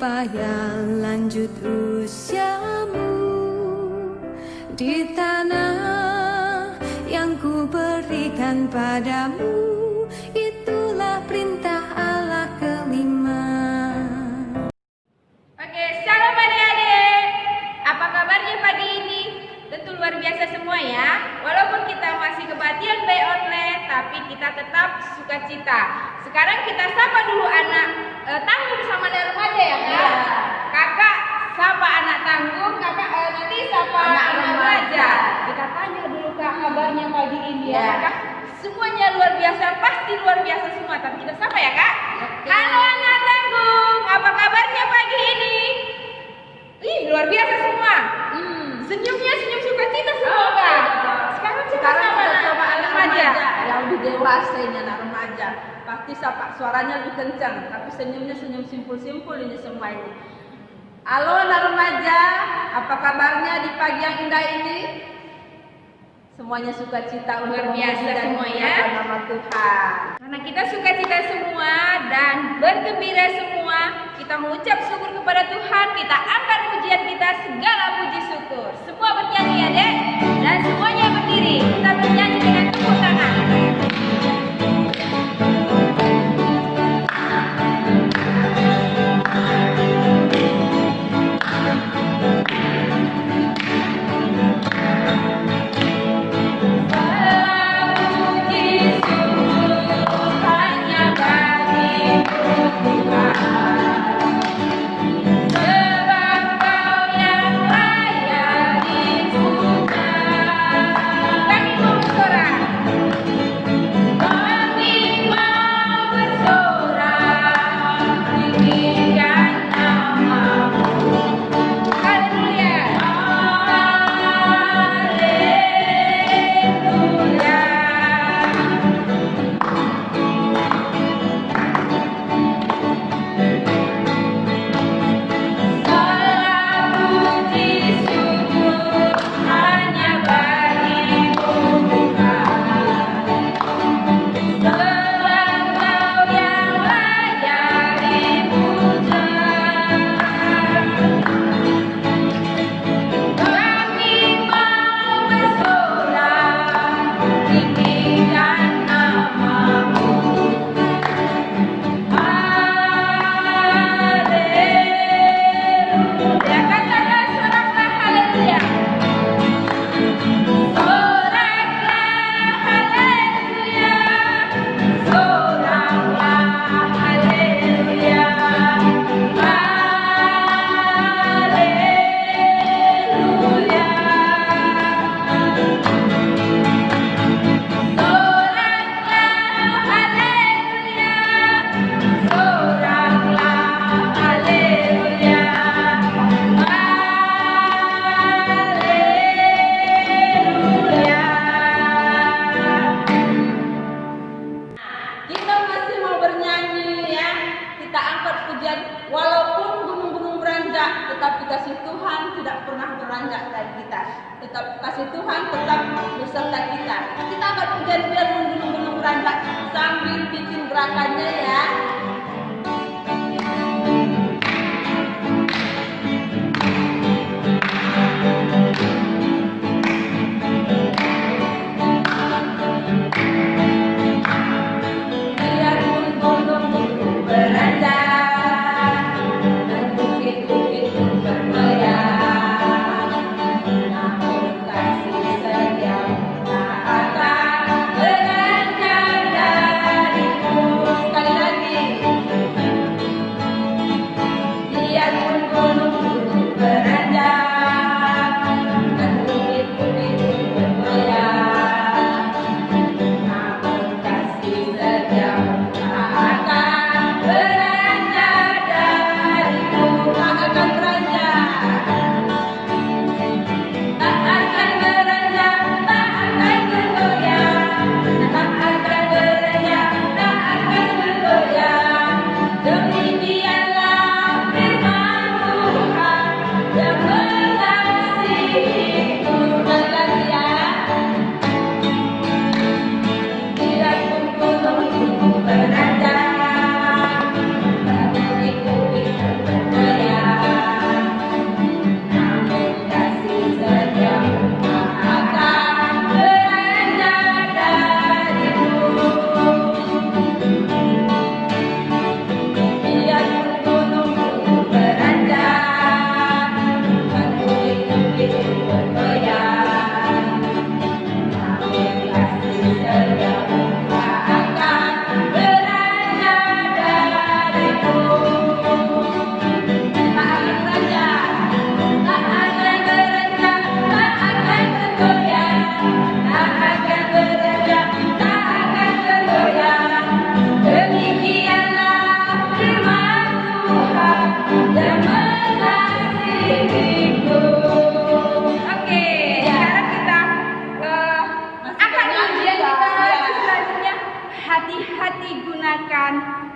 supaya lanjut usiamu di tanah yang ku berikan padamu. Itulah perintah Allah kelima. Oke, shalom adik-adik. Apa kabarnya pagi ini? Tentu luar biasa semua ya. Walaupun kita masih kebaktian by online, tapi kita tetap sukacita. Sekarang kita sapa dulu anak tanggung sama anak remaja ya kak. Kakak sapa anak tanggung, kakak nanti sapa anak remaja. Kita tanya dulu kak kabarnya pagi ini ya kak. Semuanya luar biasa, pasti luar biasa semua. Tapi kita sapa ya kak. Halo anak tanggung, apa kabarnya pagi ini? Ih, luar biasa semua. Senyumnya senyum sukacita semua kak. Sekarang kita coba anak remaja. Yang lebih dewasa ini anak remaja. Pasti suaranya lebih kencang, tapi senyumnya senyum simpul-simpul ini semua ini. Halo anak remaja, apa kabarnya di pagi yang indah ini? Semuanya sukacita Luar biasa semua ya. Nama Tuhan. Karena kita sukacita semua dan bergembira semua, kita mengucap syukur kepada Tuhan. Kita angkat pujian kita, segala puji syukur. Semua bernyanyi ya dek, dan semuanya berdiri. Kita bernyanyi dengan tepuk tangan. Walaupun gunung-gunung beranjak, tetap dikasih Tuhan tidak pernah beranjak dari kita. Tetap kasih Tuhan tetap beserta kita. Kita akan pujian biar gunung-gunung beranjak sambil bikin gerakannya ya. Dengan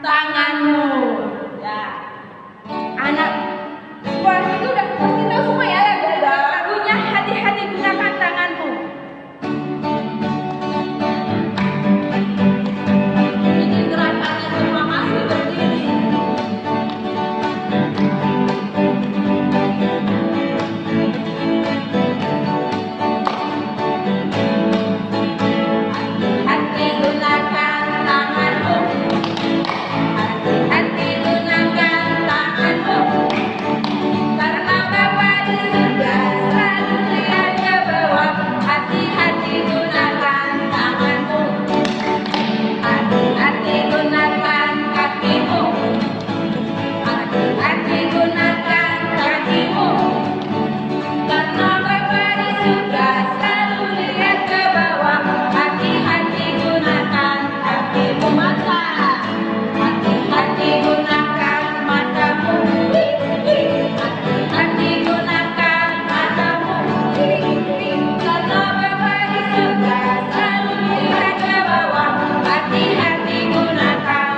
tanganmu. Ya. Anak sekolah itu udah pasti tahu semua ya lagunya. Hati-hati gunakan tanganmu. Ini gerakannya semua masih berdiri. Hati gunakan tanganmu. Hati gunakan tanganmu. Karena Bapa di surga selalu lihat ke bawah. Hati-hati gunakan tanganmu. Hati-hati gunakan kakimu. Hati-hati gunakan kakimu. Karena Bapa di surga selalu lihat ke bawah. Hati-hati gunakan kakimu. Mata. Hati-hati gunakan matamu. Hati-hati gunakan matamu. Karena Bapa di surga selalu lihat ke bawah. Hati-hati gunakan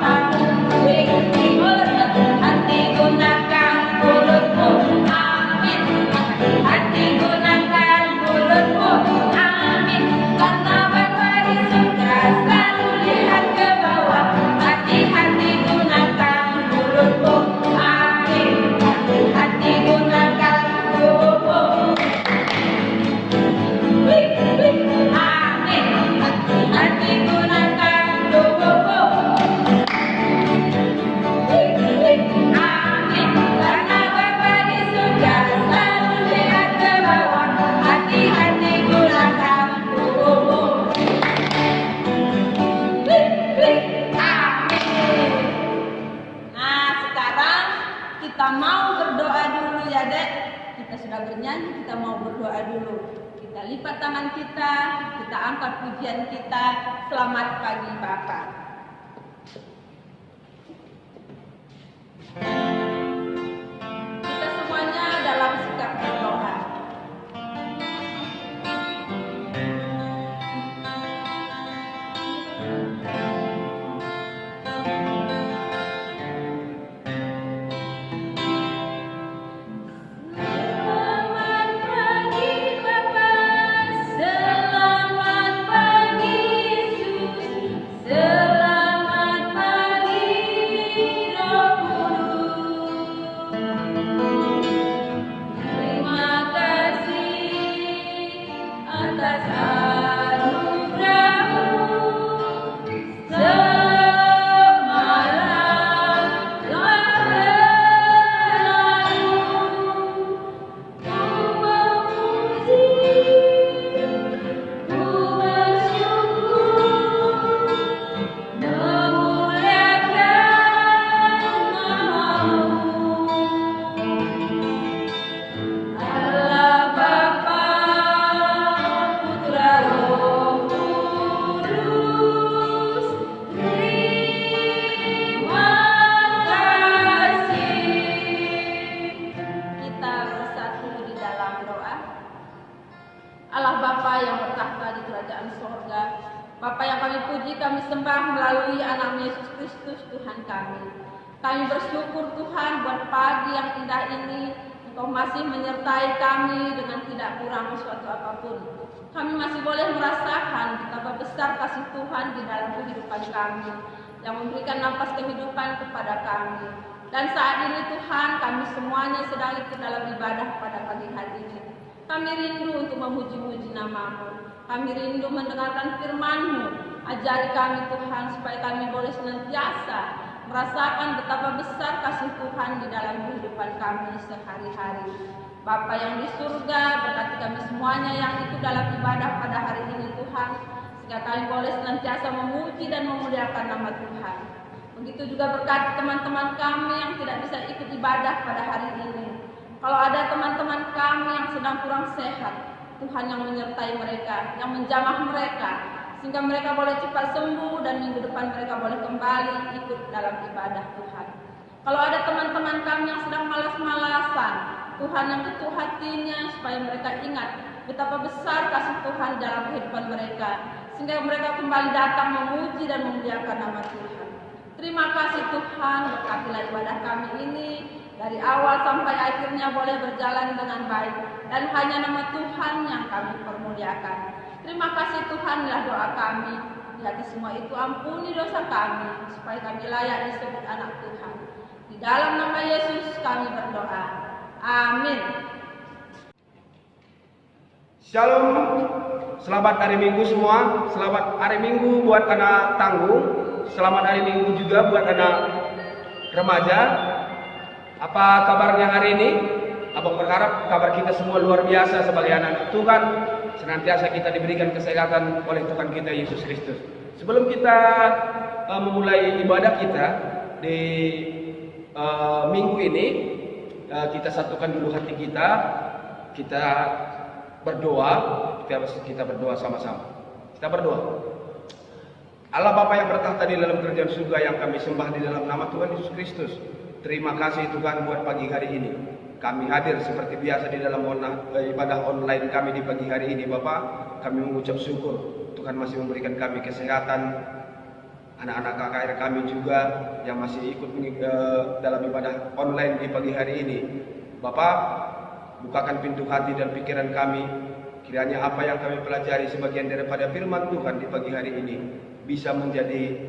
matamu. Hati gunakan mulutmu. Amin. Hati gunakan mulutmu. Amin. Karena Bapa di surga selalu lihat ke bawah. Hati-hati gunakan mulutmu. Amin. Hati gunakan tubuhmu. Amin. Hati gunakan tubuhmu. Amin. Karena Bapa di surga selalu lihat ke bawah. Hati-hati gunakan tubuhmu. Amin. Nah, sekarang kita mau berdoa dulu ya, Dek. Kita sudah bernyanyi, kita mau berdoa dulu. Kita lipat tangan kita angkat pujian kita. Selamat pagi, Bapak. Kita semuanya dalam sikap berdoa. Selamat pagi Bapa, selamat pagi Yesus, selamat pagi Roh Kudus. Terima kasih atas anugerah-Mu semalam berlalu. Ku memuji, ku bersyukur, memuliakan nama-Mu. Allah Bapa, Putra, Roh Kudus, terima kasih. Kita bersatu di dalam doa. Allah Bapa yang bertahta di kerajaan sorga, Bapa yang kami puji, kami sembah melalui anak Yesus Kristus Tuhan kami. Kami bersyukur Tuhan buat pagi yang indah ini. Engkau masih menyertai kami dengan tidak kurang suatu apapun. Kami masih boleh merasakan betapa besar kasih Tuhan di dalam kehidupan kami, yang memberikan nafas kehidupan kepada kami. Dan saat ini Tuhan, kami semuanya sedang ikut dalam ibadah pada pagi hari ini. Kami rindu untuk memuji-muji nama-Mu. Kami rindu mendengarkan firman-Mu. Ajari kami Tuhan supaya kami boleh senantiasa merasakan betapa besar kasih Tuhan di dalam kehidupan kami sehari-hari. Bapa yang di surga, berkati kami semuanya yang ikut dalam ibadah pada hari ini Tuhan, sehingga kami boleh senantiasa memuji dan memuliakan nama Tuhan. Begitu juga berkati teman-teman kami yang tidak bisa ikut ibadah pada hari ini. Kalau ada teman-teman kami yang sedang kurang sehat, Tuhan yang menyertai mereka, yang menjamah mereka, sehingga mereka boleh cepat sembuh dan minggu depan mereka boleh kembali ikut dalam ibadah Tuhan. Kalau ada teman-teman kami yang sedang malas-malasan, Tuhan yang ketuk hatinya supaya mereka ingat betapa besar kasih Tuhan dalam kehidupan mereka, sehingga mereka kembali datang memuji dan memuliakan nama Tuhan. Terima kasih Tuhan, berkatilah ibadah kami ini dari awal sampai akhirnya boleh berjalan dengan baik, dan hanya nama Tuhan yang kami permuliakan. Terima kasih Tuhan, inilah doa kami. Di hati semua itu ampuni dosa kami, supaya kami layak disebut anak Tuhan. Di dalam nama Yesus kami berdoa. Amin. Shalom, selamat hari Minggu semua. Selamat hari Minggu buat anak tanggung. Selamat hari Minggu juga buat anak remaja. Apa kabarnya hari ini? Abang berharap kabar kita semua luar biasa sebagai anak Tuhan. Senantiasa kita diberikan kesehatan oleh Tuhan kita Yesus Kristus. Sebelum kita memulai ibadah kita di minggu ini, kita satukan dulu hati kita. Kita berdoa, kita berdoa sama-sama. Kita berdoa. Allah Bapa yang bertahta di dalam kerajaan surga yang kami sembah di dalam nama Tuhan Yesus Kristus. Terima kasih Tuhan buat pagi hari ini. Kami hadir seperti biasa di dalam ibadah online kami di pagi hari ini Bapak. Kami mengucap syukur Tuhan masih memberikan kami kesehatan. Anak-anak KKR kami juga yang masih ikut dalam ibadah online di pagi hari ini. Bapak, bukakan pintu hati dan pikiran kami. Kiranya apa yang kami pelajari sebagian daripada firman Tuhan di pagi hari ini bisa menjadi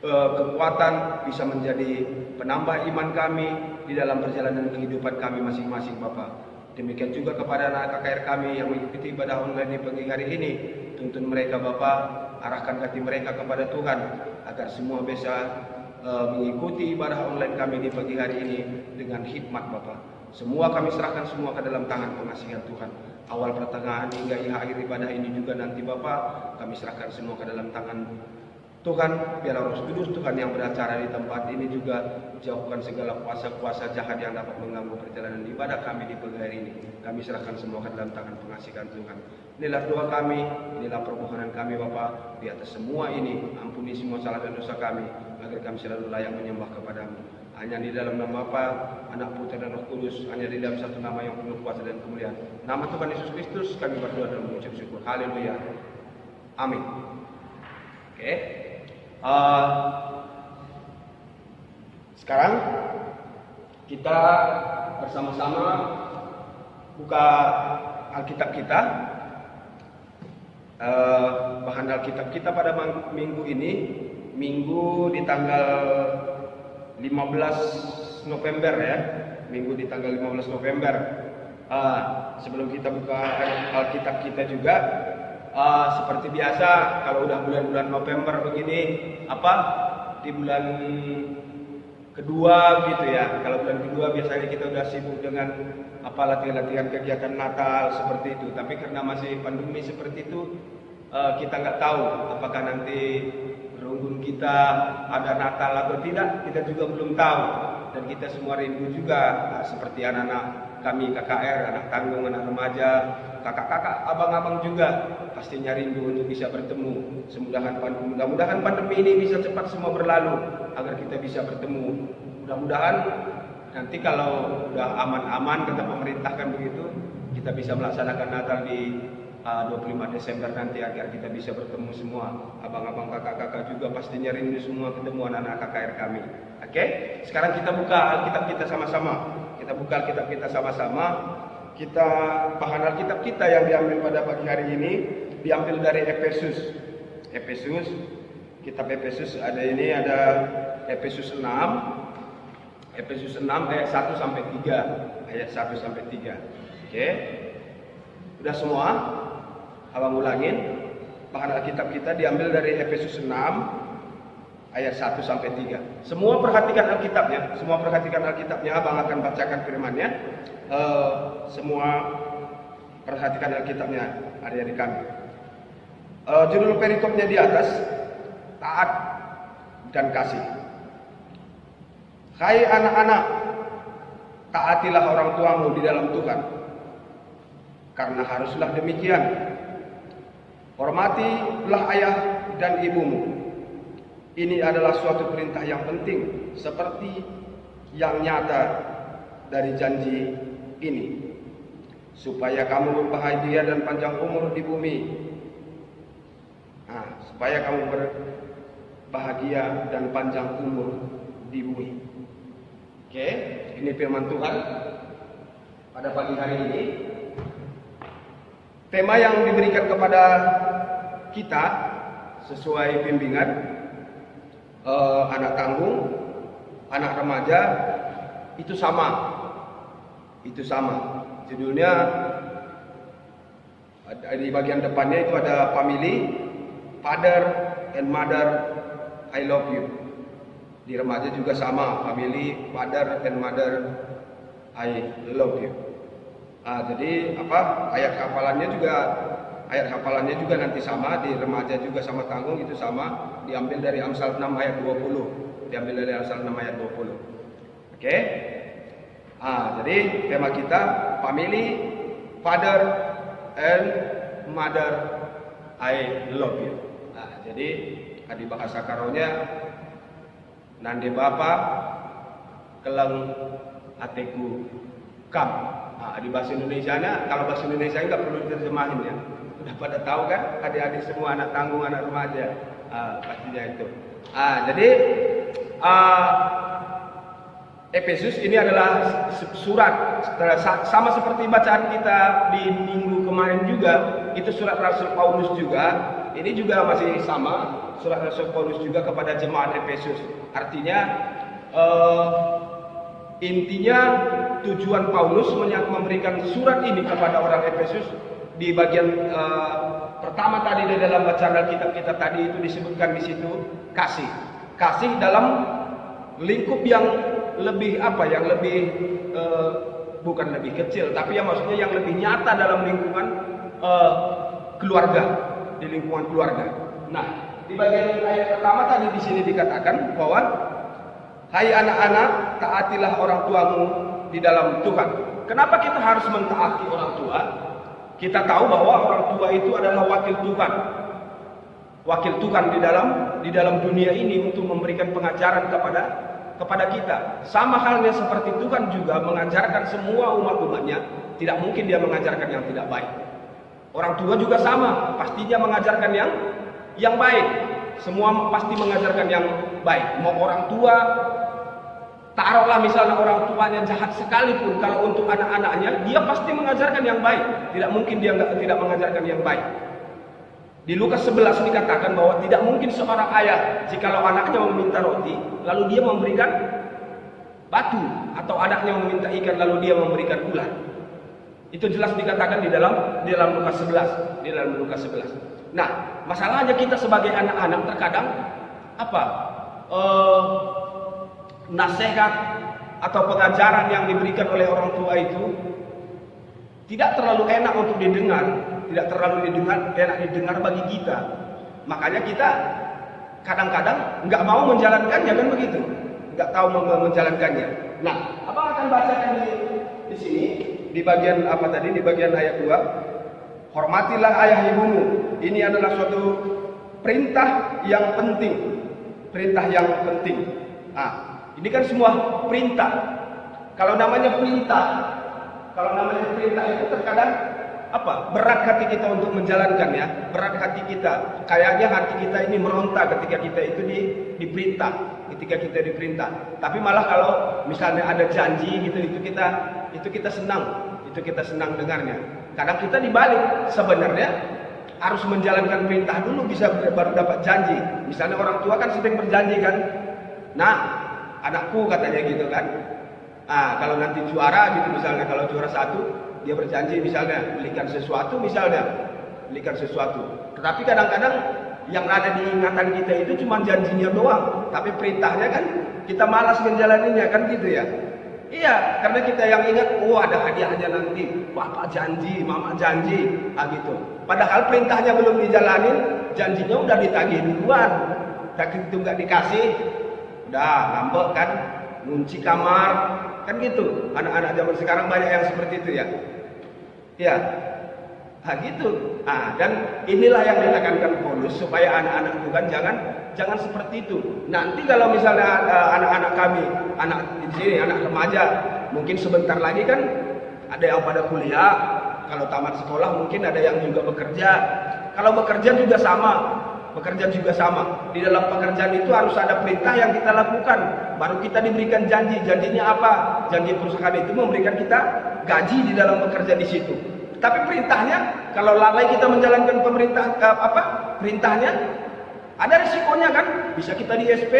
kekuatan, bisa menjadi penambah iman kami di dalam perjalanan kehidupan kami masing-masing Bapak. Demikian juga kepada anak KKR kami yang mengikuti ibadah online di pagi hari ini. Tuntun mereka Bapak, arahkan hati mereka kepada Tuhan agar semua bisa mengikuti ibadah online kami di pagi hari ini dengan hikmat Bapak. Semua kami serahkan semua ke dalam tangan pengasihan Tuhan. Awal, pertengahan hingga akhir ibadah ini juga nanti Bapak, kami serahkan semua ke dalam tangan Tuhan. Biarlah Roh Kudus Tuhan yang beracara di tempat ini juga jauhkan segala kuasa-kuasa jahat yang dapat mengganggu perjalanan ibadah kami di pagi hari ini. Kami serahkan semua ke dalam tangan pengasihan Tuhan. Inilah doa kami, inilah permohonan kami Bapa. Di atas semua ini, ampuni semua salah dan dosa kami, agar kami selalu layak menyembah kepadamu. Hanya di dalam nama Bapa, Anak, Putra dan Roh Kudus, hanya di dalam satu nama yang penuh kuasa dan kemuliaan. Nama Tuhan Yesus Kristus kami berdoa dan mengucap syukur. Haleluya. Amin. Oke. Sekarang kita bersama-sama buka Alkitab kita. Bahan Alkitab kita pada minggu ini, minggu di tanggal 15 November ya. Minggu di tanggal 15 November. Sebelum kita buka Alkitab kita juga, seperti biasa kalau udah bulan-bulan November begini, di bulan kedua gitu ya. Kalau bulan kedua biasanya kita udah sibuk dengan latihan-latihan kegiatan Natal seperti itu. Tapi karena masih pandemi seperti itu, kita nggak tahu apakah nanti runggun kita ada Natal atau tidak, kita juga belum tahu. Dan kita semua rindu juga, seperti anak-anak kami KKR, anak tanggung, anak remaja, kakak-kakak, abang-abang juga pastinya rindu untuk bisa bertemu. Mudah-mudahan pandemi ini bisa cepat semua berlalu agar kita bisa bertemu. Mudah-mudahan nanti kalau udah aman-aman, kata pemerintah kan begitu, kita bisa melaksanakan Natal di 25 Desember nanti agar kita bisa bertemu semua. Abang-abang, kakak-kakak juga pastinya rindu semua ketemu anak-anak KKR kami. Oke? Sekarang kita buka Alkitab kita sama-sama. Kita buka Alkitab kita sama-sama. Kita bahan Alkitab kita yang diambil pada pagi hari ini diambil dari Efesus. Kitab Efesus ada Efesus 6. Efesus 6 ayat 1 sampai 3. Ayat 1 sampai 3. Oke. Udah semua? Abang ulangin. Bahan Alkitab kita diambil dari Efesus 6 ayat 1 sampai 3. Semua perhatikan Alkitabnya. Abang akan bacakan firman-Nya. Semua perhatikan Alkitabnya, adik-adik kami. Judul perikopnya di atas, taat dan kasih. Hai anak-anak, taatilah orang tuamu di dalam Tuhan, karena haruslah demikian. Hormatilah ayah dan ibumu. Ini adalah suatu perintah yang penting, seperti yang nyata dari janji ini, supaya kamu berbahagia dan panjang umur di bumi. Supaya kamu bahagia dan panjang umur di bumi. Oke, ini firman Tuhan pada pagi hari ini. Tema yang diberikan kepada kita sesuai bimbingan anak tanggung, anak remaja itu sama. Judulnya di bagian depannya itu ada family, father and mother, I love you. Di remaja juga sama, family, father and mother, I love you. Jadi ayat hafalannya juga nanti sama, di remaja juga sama tanggung itu sama, diambil dari Amsal 6 ayat 20. Oke? Jadi tema kita family, father and mother, I love you. Jadi di bahasa Karonya nande bapa keleng ateku kam. Di bahasa Indonesianya, kalau bahasa Indonesia nggak perlu diterjemahin ya. Udah pada tahu kan, adik-adik semua anak tanggung, anak remaja, pastinya itu. Jadi Efesus ini adalah surat sama seperti bacaan kita di minggu kemarin juga, itu surat Rasul Paulus juga. Ini juga masih sama, surat Rasul Paulus juga kepada jemaat Efesus. Artinya intinya tujuan Paulus memberikan surat ini kepada orang Efesus di bagian pertama tadi di dalam bacaan Alkitab kita tadi itu disebutkan di situ kasih dalam lingkup yang lebih bukan lebih kecil, tapi yang maksudnya yang lebih nyata dalam lingkungan keluarga, di lingkungan keluarga. Nah, di bagian ayat pertama tadi di sini dikatakan bahwa hai anak-anak, taatilah orang tuamu di dalam Tuhan. Kenapa kita harus mentaati orang tua? Kita tahu bahwa orang tua itu adalah wakil Tuhan. Wakil Tuhan di dalam dunia ini untuk memberikan pengajaran kepada kita. Sama halnya seperti Tuhan juga mengajarkan semua umat-umatnya, tidak mungkin dia mengajarkan yang tidak baik. Orang tua juga sama, pastinya mengajarkan yang baik. Semua pasti mengajarkan yang baik. Mau orang tua, taruhlah misalnya orang tuanya jahat sekalipun, kalau untuk anak-anaknya, dia pasti mengajarkan yang baik. Tidak mungkin dia tidak mengajarkan yang baik. Di Lukas 11 dikatakan bahwa tidak mungkin seorang ayah jikalau anaknya meminta roti lalu dia memberikan batu, atau anaknya meminta ikan lalu dia memberikan ular. Itu jelas dikatakan di dalam Lukas 11. Nah, masalahnya kita sebagai anak-anak terkadang nasihat atau pengajaran yang diberikan oleh orang tua itu tidak terlalu enak untuk didengar, tidak terlalu enak didengar bagi kita. Makanya kita kadang-kadang nggak mau menjalankannya, kan begitu? Nggak tahu menjalankannya. Nah, apa akan bacakan di sini di bagian Di bagian ayat 2. Hormatilah ayah ibumu. Ini adalah suatu perintah yang penting. Ini kan semua perintah. Kalau namanya perintah itu terkadang berat hati kita untuk menjalankan ya, berat hati kita. Kayaknya hati kita ini meronta ketika kita itu diperintah. Tapi malah kalau misalnya ada janji gitu, itu kita senang dengarnya. Kadang kita dibalik, sebenarnya harus menjalankan perintah dulu baru dapat janji. Misalnya orang tua kan sering berjanji kan, nah anakku katanya gitu kan. Kalau nanti juara gitu misalnya, kalau juara 1 dia berjanji misalnya belikan sesuatu. Tetapi kadang-kadang yang ada di ingatan kita itu cuma janjinya doang, tapi perintahnya kan kita malas menjalaninya kan gitu ya. Iya, karena kita yang ingat, ada hadiahnya nanti, bapak janji, mama janji, gitu. Padahal perintahnya belum dijalanin, janjinya udah ditagih duluan. Itu nggak dikasih, udah ngambek kan, ngunci kamar, kan gitu. Anak-anak zaman sekarang banyak yang seperti itu ya. Ya, gitu. Dan inilah yang ditekankan Paulus supaya anak-anak Tuhan jangan seperti itu. Nanti kalau misalnya anak-anak kami, anak di sini, anak remaja, mungkin sebentar lagi kan ada yang pada kuliah. Kalau tamat sekolah mungkin ada yang juga bekerja. Kalau bekerja juga sama. Pekerjaan juga sama. Di dalam pekerjaan itu harus ada perintah yang kita lakukan, baru kita diberikan janji. Janjinya apa? Janji perusahaan itu memberikan kita gaji di dalam bekerja di situ. Tapi perintahnya, kalau lalai kita menjalankan perintahnya, ada risikonya kan? Bisa kita di SP,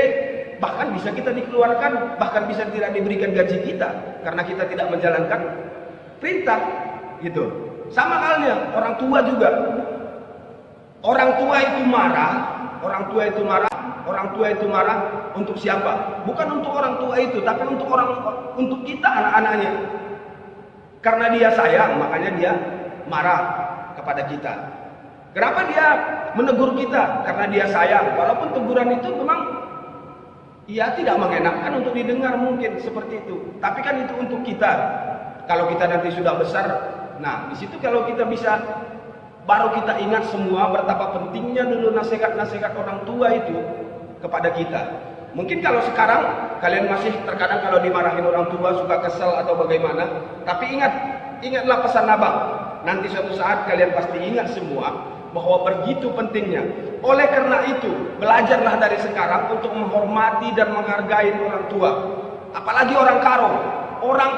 bahkan bisa kita dikeluarkan, bahkan bisa tidak diberikan gaji kita karena kita tidak menjalankan perintah, gitu. Sama halnya orang tua juga. Orang tua itu marah, orang tua itu marah untuk siapa? Bukan untuk orang tua itu, tapi untuk kita anak-anaknya. Karena dia sayang, makanya dia marah kepada kita. Kenapa dia menegur kita? Karena dia sayang. Walaupun teguran itu memang tidak mengenakan untuk didengar mungkin seperti itu. Tapi kan itu untuk kita. Kalau kita nanti sudah besar, nah di situ kalau kita bisa, baru kita ingat semua betapa pentingnya dulu nasihat-nasihat orang tua itu kepada kita. Mungkin kalau sekarang kalian masih terkadang kalau dimarahin orang tua suka kesel atau bagaimana, tapi ingatlah pesan Abang. Nanti suatu saat kalian pasti ingat semua bahwa begitu pentingnya. Oleh karena itu, belajarlah dari sekarang untuk menghormati dan menghargai orang tua. Apalagi orang karo. Orang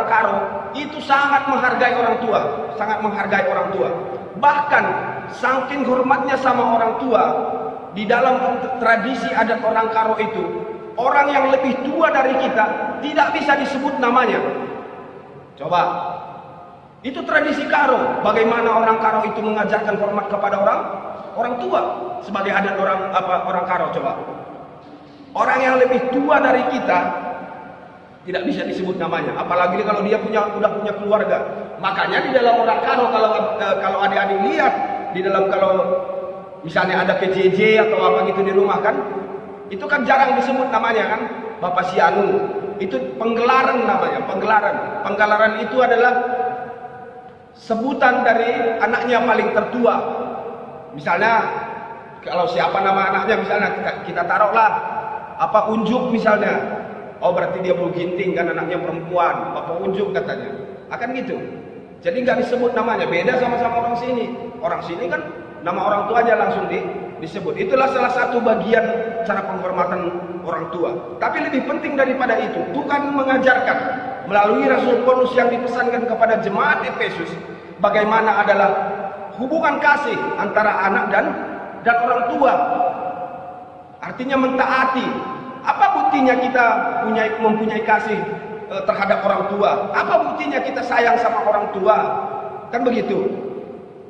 karo itu sangat menghargai orang tua, sangat menghargai orang tua. Bahkan saking hormatnya sama orang tua, di dalam tradisi adat orang karo itu, orang yang lebih tua dari kita tidak bisa disebut namanya. Coba, itu tradisi karo. Bagaimana orang karo itu mengajarkan hormat kepada orang tua sebagai adat orang karo. Coba, orang yang lebih tua dari kita tidak bisa disebut namanya, apalagi kalau dia udah punya keluarga. Makanya di dalam orang karo, kalau adik-adik lihat di dalam, kalau misalnya ada PJJ atau apa gitu di rumah kan, itu kan jarang disebut namanya kan, Bapak Sianu. Itu penggelaran namanya, penggelaran itu adalah sebutan dari anaknya paling tertua. Misalnya kalau siapa nama anaknya, misalnya kita taruhlah Unjuk misalnya. Oh berarti dia Bro Ginting kan, anaknya perempuan, Bapak Unjuk katanya. Akan gitu. Jadi nggak disebut namanya, beda sama-sama orang sini. Orang sini kan nama orang tuanya langsung disebut. Itulah salah satu bagian cara penghormatan orang tua. Tapi lebih penting daripada itu, Tuhan mengajarkan melalui Rasul Paulus yang dipesankan kepada jemaat Efesus, bagaimana adalah hubungan kasih antara anak dan orang tua. Artinya mentaati. Apa buktinya kita mempunyai kasih terhadap orang tua? Apa buktinya kita sayang sama orang tua? Kan begitu.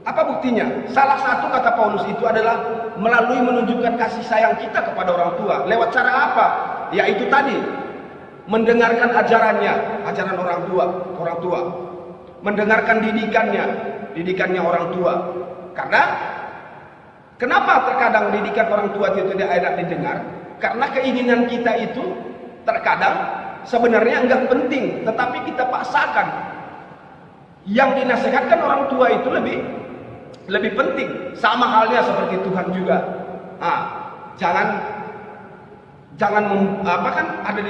Apa buktinya? Salah satu kata Paulus itu adalah melalui menunjukkan kasih sayang kita kepada orang tua. Lewat cara apa? Yaitu tadi, mendengarkan ajaran orang tua. Mendengarkan didikannya orang tua. Karena kenapa terkadang didikan orang tua itu tidak enak didengar? Karena keinginan kita itu terkadang sebenarnya enggak penting, tetapi kita paksakan. Yang dinasihatkan orang tua itu lebih penting. Sama halnya seperti Tuhan juga. Jangan kan ada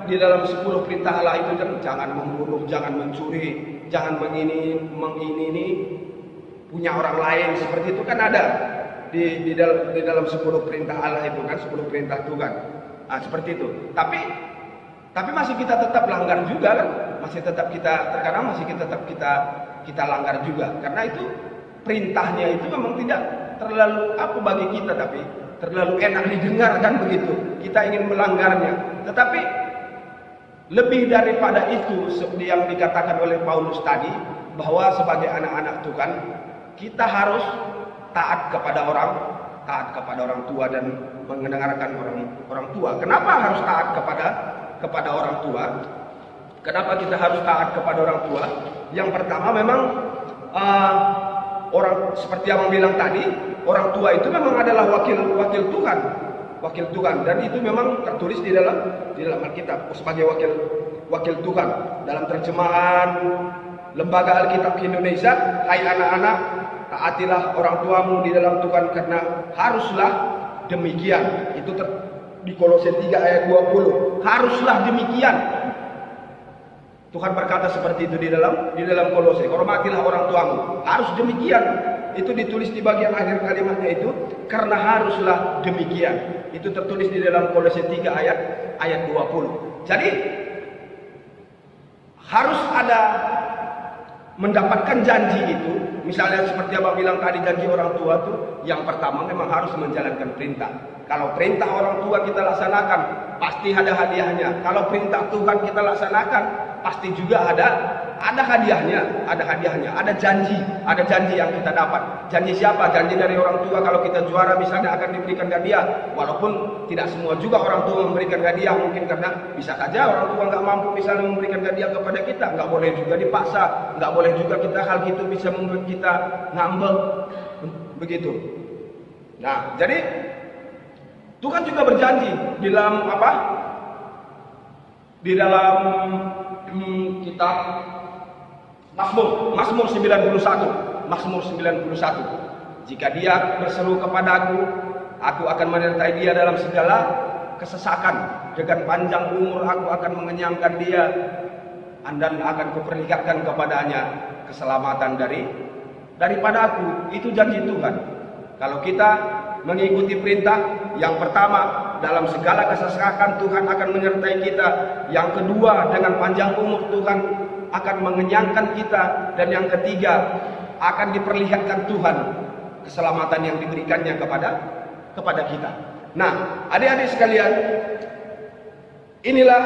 di dalam 10 perintah Allah itu kan, jangan membunuh, jangan mencuri, jangan mengini punya orang lain, seperti itu kan ada. Di dalam 10 perintah Allah itu kan, 10 perintah Tuhan. Seperti itu. Tapi masih kita tetap langgar juga kan? Terkadang masih kita langgar juga. Karena itu perintahnya itu memang tidak terlalu bagi kita, tapi terlalu enak didengar kan begitu. Kita ingin melanggarnya. Tetapi lebih daripada itu, seperti yang dikatakan oleh Paulus tadi, bahwa sebagai anak-anak Tuhan kita harus taat kepada orang tua dan mendengarkan orang tua. Kenapa harus taat kepada orang tua? Kenapa kita harus taat kepada orang tua? Yang pertama memang orang seperti yang bilang tadi, orang tua itu memang adalah wakil Tuhan, dan itu memang tertulis di dalam Alkitab sebagai wakil Tuhan. Dalam terjemahan Lembaga Alkitab Indonesia, hai anak-anak, taatilah orang tuamu di dalam Tuhan karena haruslah demikian. Itu di Kolose 3 ayat 20. Haruslah demikian. Tuhan berkata seperti itu di dalam Kolose. Hormatilah orang tuamu. Harus demikian. itu ditulis di bagian akhir kalimatnya itu, karena haruslah demikian. Itu tertulis di dalam Kolose 3 ayat 20. Jadi harus ada mendapatkan janji itu. Misalnya seperti Abang bilang tadi, janji orang tua tuh yang pertama memang harus menjalankan perintah. Kalau perintah orang tua kita laksanakan, pasti ada hadiahnya. Kalau perintah Tuhan kita laksanakan, pasti juga ada hadiahnya, ada janji yang kita dapat. Janji siapa? Janji dari orang tua. Kalau kita juara misalnya akan diberikan hadiah, walaupun tidak semua juga orang tua memberikan hadiah, mungkin karena bisa saja orang tua nggak mampu misalnya memberikan hadiah kepada kita. Nggak boleh juga dipaksa, nggak boleh juga kita hal itu bisa membuat kita ngambek, begitu. Nah, jadi Tuhan juga berjanji di dalam apa? Di dalam kitab Mazmur 91. Jika dia berseru kepadaku, aku akan menyertai dia dalam segala kesesakan. Dengan panjang umur aku akan mengenyangkan dia, dan akan kuperlihatkan kepadanya keselamatan daripada aku. Itu janji Tuhan. Kalau kita mengikuti perintah, yang pertama dalam segala kesesakan Tuhan akan menyertai kita. Yang kedua, dengan panjang umur Tuhan akan mengenyangkan kita. Dan yang ketiga, akan diperlihatkan Tuhan keselamatan yang diberikannya kepada kita. Nah, adik-adik sekalian, inilah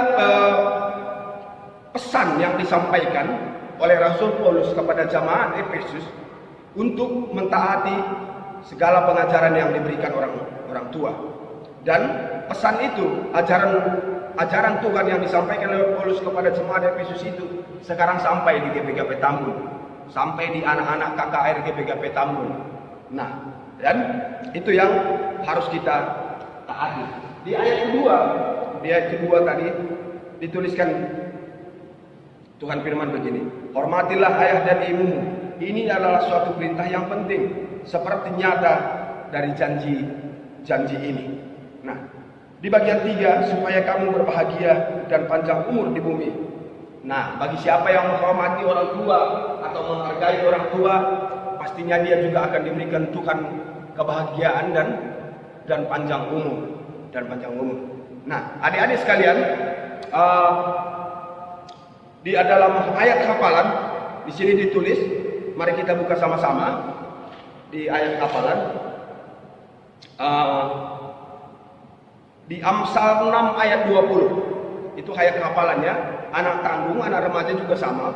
pesan yang disampaikan oleh Rasul Paulus kepada jamaat Efesus untuk mentaati segala pengajaran yang diberikan orang tua. Dan pesan itu, ajaran Tuhan yang disampaikan oleh Paulus kepada jemaat Efesus itu sekarang sampai di GPGP Tambun, sampai di anak-anak KKR GPGP Tambun. Nah, dan itu yang harus kita taati. Di ayat kedua tadi dituliskan Tuhan firman begini, hormatilah ayah dan ibumu. Ini adalah suatu perintah yang penting, seperti nyata dari janji ini. Nah, di bagian 3, supaya kamu berbahagia dan panjang umur di bumi. Nah, bagi siapa yang menghormati orang tua atau menghargai orang tua, pastinya dia juga akan diberikan Tuhan kebahagiaan dan panjang umur. Nah, adik-adik sekalian, di dalam ayat hafalan di sini ditulis, mari kita buka sama-sama di ayat hafalan. Di Amsal 6 ayat 20. Itu ayat hafalannya. Anak tanggung, anak remaja juga sama.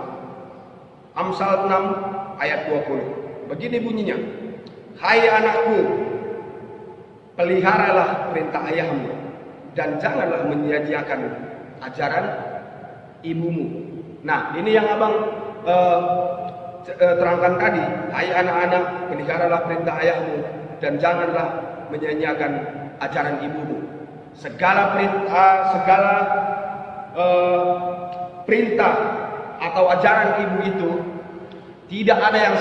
Amsal 6 ayat 20. Begini bunyinya. Hai anakku, peliharalah perintah ayahmu dan janganlah menyia-nyiakan ajaran ibumu. Nah, ini yang Abang terangkan tadi. Hai anak-anak, peliharalah perintah ayahmu dan janganlah menyia-nyiakan ajaran ibumu. Segala perintah atau ajaran ibu itu tidak ada yang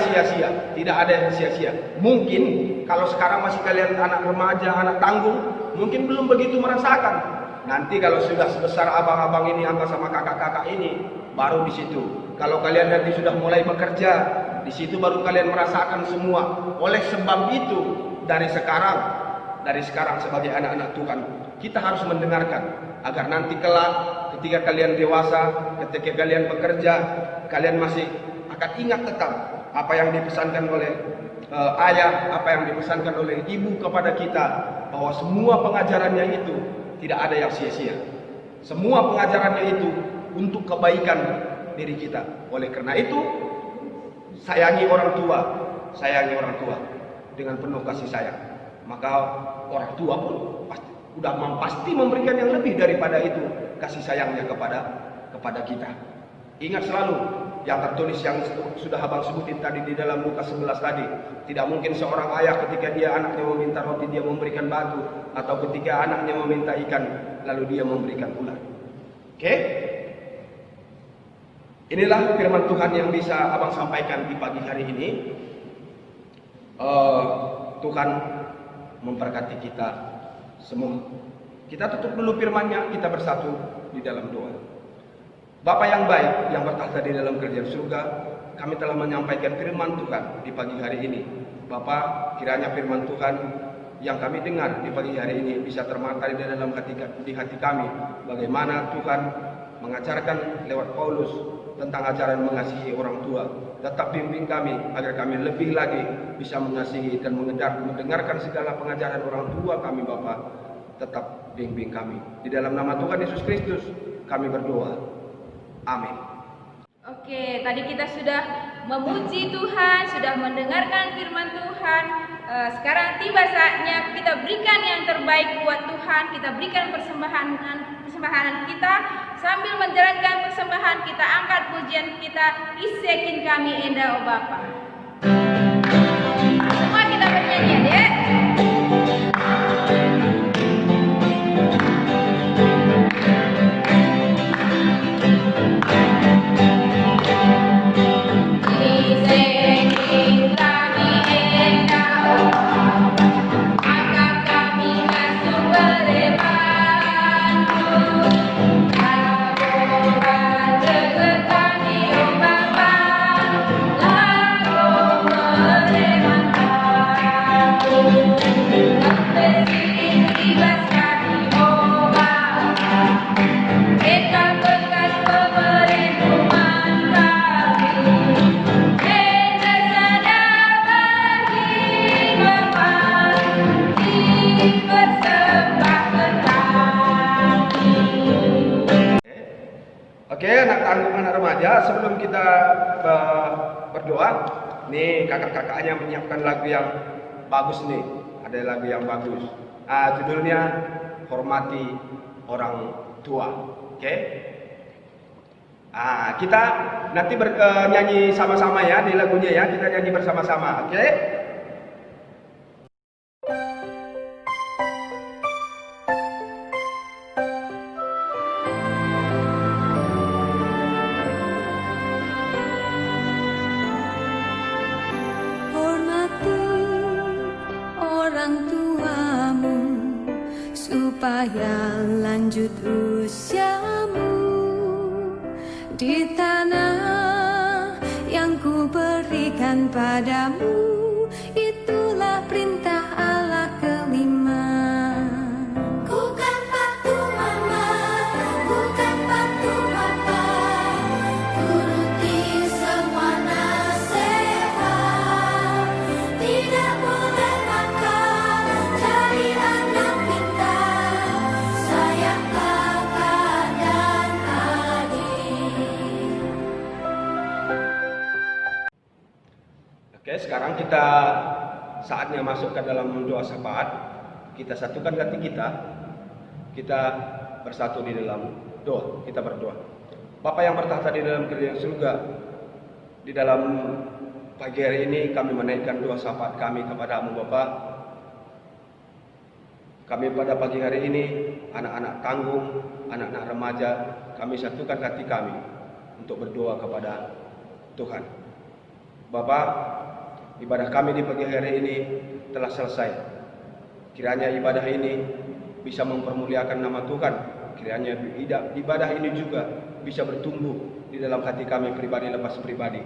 sia-sia, Mungkin kalau sekarang masih kalian anak remaja, anak tanggung, mungkin belum begitu merasakan. Nanti kalau sudah sebesar abang-abang ini, angka sama kakak-kakak ini, baru di situ. Kalau kalian nanti sudah mulai bekerja, di situ baru kalian merasakan semua. Oleh sebab itu, dari sekarang sebagai anak-anak Tuhan, kita harus mendengarkan agar nanti kelak ketika kalian dewasa, ketika kalian bekerja, kalian masih akan ingat tetap apa yang dipesankan oleh ayah, apa yang dipesankan oleh ibu kepada kita, bahwa semua pengajarannya itu tidak ada yang sia-sia. Semua pengajarannya itu untuk kebaikan diri kita. Oleh karena itu, sayangi orang tua dengan penuh kasih sayang. Maka orang tua pun pasti memberikan yang lebih daripada itu, kasih sayangnya kepada kita. Ingat selalu yang tertulis yang sudah Abang sebutin tadi di dalam Lukas 11 tadi. Tidak mungkin seorang ayah ketika anaknya meminta roti dia memberikan batu, atau ketika anaknya meminta ikan lalu dia memberikan ular. Oke? Inilah firman Tuhan yang bisa Abang sampaikan di pagi hari ini. Tuhan memberkati kita semua. Kita tutup dulu firman-Nya, kita bersatu di dalam doa. Bapa yang baik yang bertahta di dalam kerajaan surga, kami telah menyampaikan firman Tuhan di pagi hari ini. Bapa, kiranya firman Tuhan yang kami dengar di pagi hari ini bisa termatai di dalam hati kami. Bagaimana Tuhan mengajarkan lewat Paulus tentang ajaran mengasihi orang tua. Tetap bimbing kami agar kami lebih lagi bisa mengasihi dan mendengarkan segala pengajaran orang tua kami Bapa. Tetap bimbing kami. Di dalam nama Tuhan Yesus Kristus kami berdoa. Amin. Oke, tadi kita sudah memuji Tuhan, sudah mendengarkan firman Tuhan. Sekarang tiba saatnya kita berikan yang terbaik buat Tuhan. Kita berikan persembahan kita. Sambil menjalankan persembahan, kita angkat pujian kita. Isekin kami endah, oh Bapa. Semua kita bernyanyi ya, Dek. Oke, anak tanggung, anak remaja, sebelum kita berdoa, nih kakak-kakaknya menyiapkan lagu yang bagus nih. Ada lagu yang bagus. Judulnya Hormati Orang Tua. Oke? Kita nanti nyanyi sama-sama ya di lagunya ya. Kita nyanyi bersama-sama. Oke? Supaya lanjut usiamu di tanah yang ku berikan padamu. Itulah perintah Allah kelima. Bukan patuh mama, bukan patuh papa, turuti semua nasihat. Tidak boleh nakal, jadi anak pintar, sayang kakak dan adik. Oke, sekarang kita saatnya masuk ke dalam doa syafaat. Kita satukan hati kita. Kita bersatu di dalam doa. Kita berdoa. Bapa yang bertahta di dalam kerajaan surga, di dalam pagi hari ini kami menaikkan doa syafaat kami kepadamu Bapa. Kami pada pagi hari ini, anak-anak tanggung, anak-anak remaja, kami satukan hati kami untuk berdoa kepada Tuhan. Bapak, ibadah kami di pagi hari ini telah selesai. Kiranya ibadah ini bisa mempermuliakan nama Tuhan. Kiranya ibadah ini juga bisa bertumbuh di dalam hati kami pribadi lepas pribadi.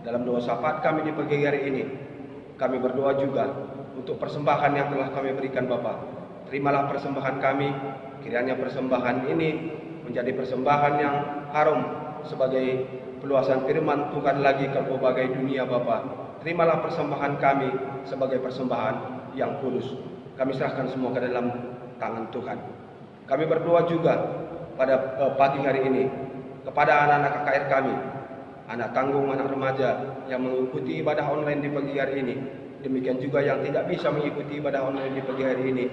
Dalam doa syafaat kami di pagi hari ini, kami berdoa juga untuk persembahan yang telah kami berikan Bapa. Terimalah persembahan kami. Kiranya persembahan ini menjadi persembahan yang harum sebagai peluasan firman Tuhan lagi ke berbagai dunia Bapa. Terimalah persembahan kami sebagai persembahan yang kudus. Kami serahkan semua ke dalam tangan Tuhan. Kami berdoa juga pada pagi hari ini kepada anak-anak KKR kami, anak tanggung, anak remaja yang mengikuti ibadah online di pagi hari ini. Demikian juga yang tidak bisa mengikuti ibadah online di pagi hari ini.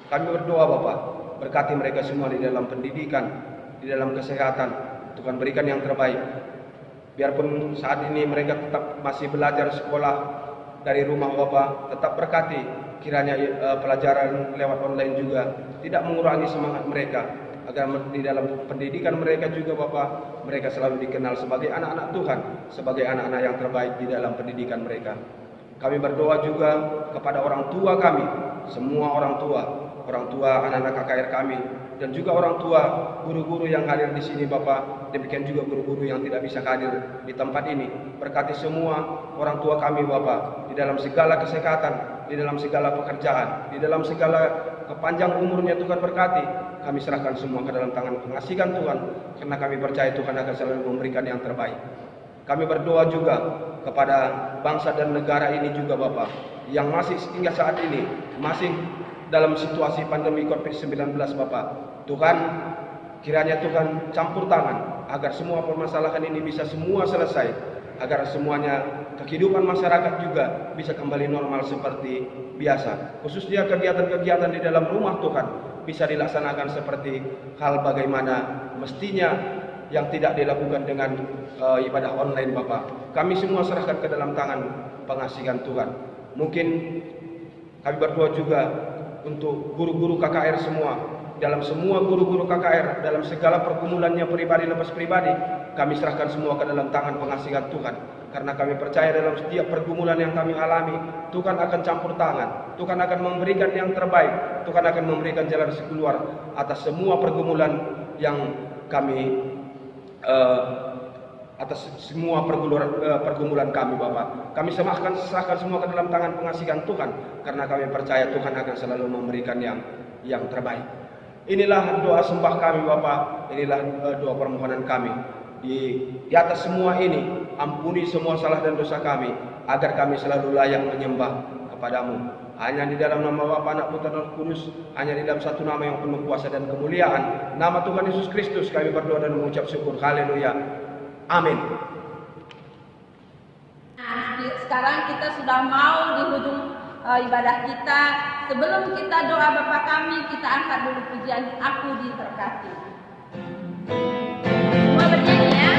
Kami berdoa Bapak, berkati mereka semua di dalam pendidikan, di dalam kesehatan. Tuhan berikan yang terbaik. Biarpun saat ini mereka tetap masih belajar sekolah dari rumah Bapak, tetap berkati. Kiranya pelajaran lewat online juga tidak mengurangi semangat mereka, agar di dalam pendidikan mereka juga Bapak, mereka selalu dikenal sebagai anak-anak Tuhan, sebagai anak-anak yang terbaik di dalam pendidikan mereka. Kami berdoa juga kepada orang tua kami, semua orang tua orang tua anak-anak KKR kami, dan juga orang tua guru-guru yang hadir di sini Bapak, demikian juga guru-guru yang tidak bisa hadir di tempat ini. Berkati semua orang tua kami Bapak, di dalam segala kesehatan, di dalam segala pekerjaan, di dalam segala kepanjang umurnya Tuhan berkati. Kami serahkan semua ke dalam tangan pengasihan Tuhan, karena kami percaya Tuhan akan selalu memberikan yang terbaik. Kami berdoa juga kepada bangsa dan negara ini juga Bapak, yang masih hingga saat ini masih dalam situasi pandemi COVID-19 Bapak. Tuhan, kiranya Tuhan campur tangan agar semua permasalahan ini bisa semua selesai, agar semuanya kehidupan masyarakat juga bisa kembali normal seperti biasa. Khususnya kegiatan-kegiatan di dalam rumah Tuhan bisa dilaksanakan seperti hal bagaimana mestinya, yang tidak dilakukan dengan ibadah online Bapak. Kami semua serahkan ke dalam tangan pengasihan Tuhan. Mungkin kami berdoa juga untuk guru-guru KKR semua, dalam semua guru-guru KKR, dalam segala pergumulannya pribadi lepas pribadi, kami serahkan semua ke dalam tangan pengasihan Tuhan. Karena kami percaya dalam setiap pergumulan yang kami alami, Tuhan akan campur tangan, Tuhan akan memberikan yang terbaik, Tuhan akan memberikan jalan keluar atas semua pergumulan yang kami atas semua pergumulan kami Bapak. Kami serahkan semua ke dalam tangan pengasihan Tuhan, karena kami percaya Tuhan akan selalu memberikan yang terbaik. Inilah doa sembah kami Bapak, inilah doa permohonan kami. Di atas semua ini, ampuni semua salah dan dosa kami, agar kami selalu layak menyembah kepadamu. Hanya di dalam nama Bapa, Anak, Putra, dan Roh Kudus, hanya di dalam satu nama yang penuh kuasa dan kemuliaan, nama Tuhan Yesus Kristus, kami berdoa dan mengucap syukur. Haleluya. Amin. Nah, sekarang kita sudah mau di ujung ibadah kita. Sebelum kita doa Bapa kami, kita angkat dulu pujian Aku Diberkati. Semua bernyanyi ya.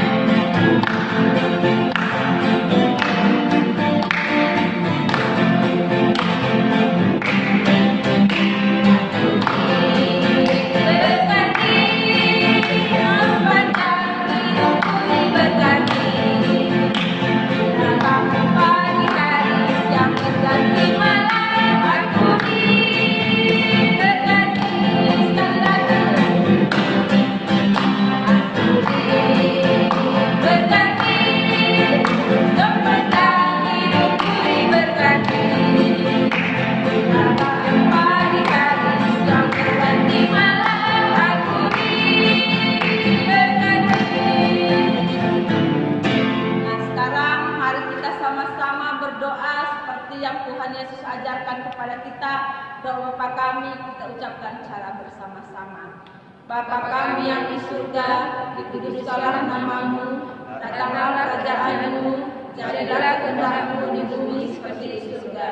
Doa Bapa kami kita ucapkan secara bersama-sama. Bapa kami yang di surga, dikuduskanlah namamu, datanglah kerajaanmu, jadilah kehendakmu di bumi seperti di surga.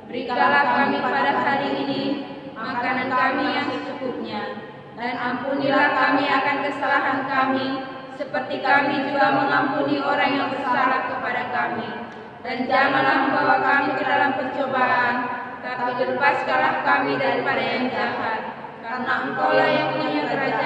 Berikanlah kami pada hari ini makanan kami yang secukupnya, dan ampunilah kami akan kesalahan kami, seperti kami juga mengampuni orang yang bersalah kepada kami. Dan janganlah membawa kami ke dalam pencobaan, tapi lepaskanlah kami daripada yang jahat. Karena Engkaulah yang punya kerajaan